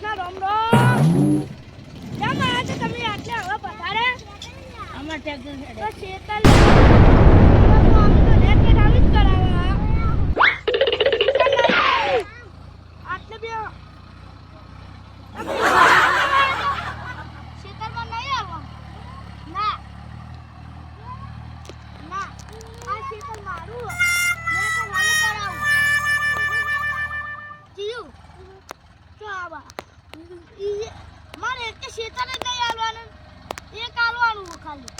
કૃષ્ણ રામ રામ. કેમ આયા છો તમે આટલે હવે પધારે? અમાર ટ્રેક્ટર છે તો શેતલ તો આમ તો રેટ પેટ આવી જ કરાવે. આટલે બે શેતલમાં નહીં આવો. ના ના આ શેતલ મારું મેં તો હાલું કરાવું. જીયું તો આવા મારે એક શેતલ જ નહીં આલવાનું, એક આલવાનું ખાલી.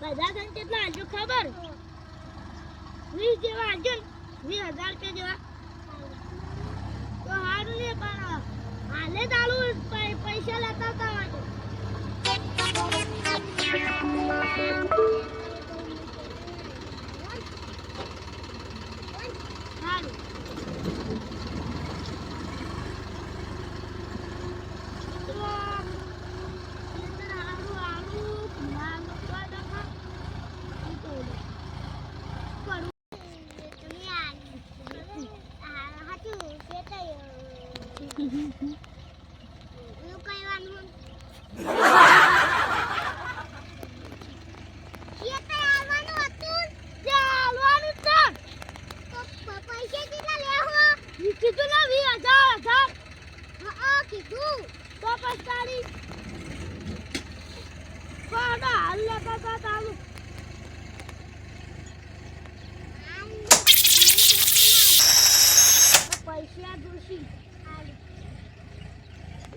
બધા થઈને કેટલા હાલજો ખબર? 20 જેવા હાલજો ને, 20,000 રૂપિયા જેવા. તો સારું ને પણ હાલે ચાલુ પૈસા લેતા હતા હોય તો. સારું કીધું ને 20,000 કીધું તો પછી હાલ લેતા હતા ચાલુ. પૈસા જોશી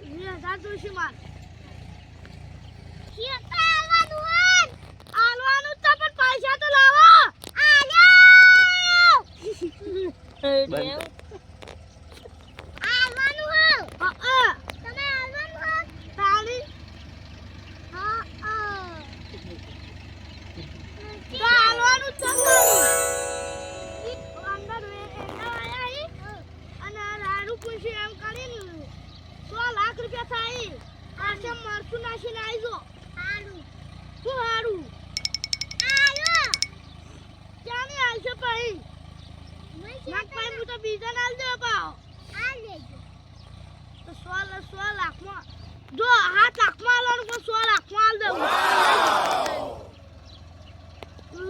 20,000 જોશી માર. આલવાનું તો પણ પૈસા તો લાવો. મરચું નાખીને આવજો. સારું શું સારું? ક્યાં નહીં આવશે ભાઈ? ભાઈ હું તો બીજા ના દે પાવ. તો 100 લાખમાં જો 7 લાખમાં આલવાનું પણ 100 લાખમાં આલ દેવું.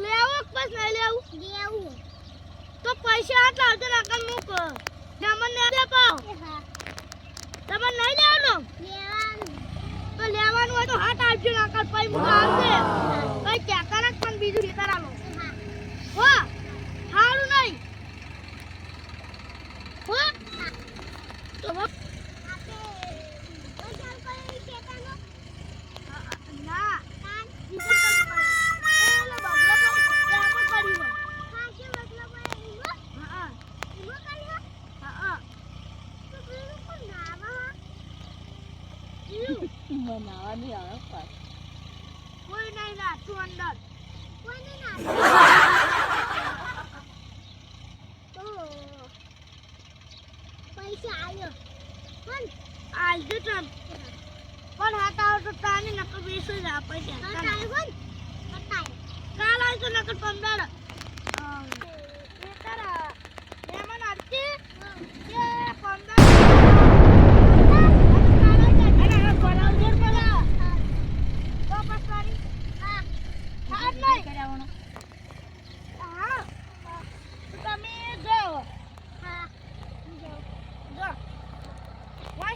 લેવું પછી નહીં લેવું? તો પૈસા આટલા આવશે નાખન મૂક. તમને નહીં દે પાવ. તમને નહીં લેવાનું? તો લેવાનું હોય તો હાથ આવજો નાખન પછી મૂક આવશે. કઈ કહેતા રાખ પણ બીજું લેતા રાખો. હો સારું નહીં હો તો ના નાવા નહીં આવે કોઈ નહીં નાખતું અંદર. કોઈ નહીં નાખતું તો પૈસા આવ્યો પણ આવજો તમ પણ હાથ આવો તો તાની નકર બેસી જા પૈસા કાલ આવજો નકર 15 એ તારા મહેમાન આવતી કે 15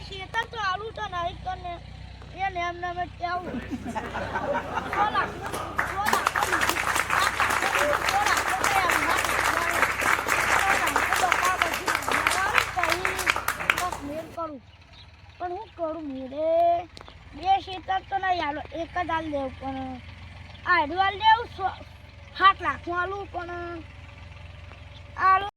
શેતર તો આલુ તો નહીં કરને એને એમને મેં કેવું 100 લાખ કરું પણ હું કરું મેરે બે ખેતર તો નહીં આલો એક જ હાલ લેવું પણ આડું હાલ લેવું 7 લાખ આલું પણ આલુ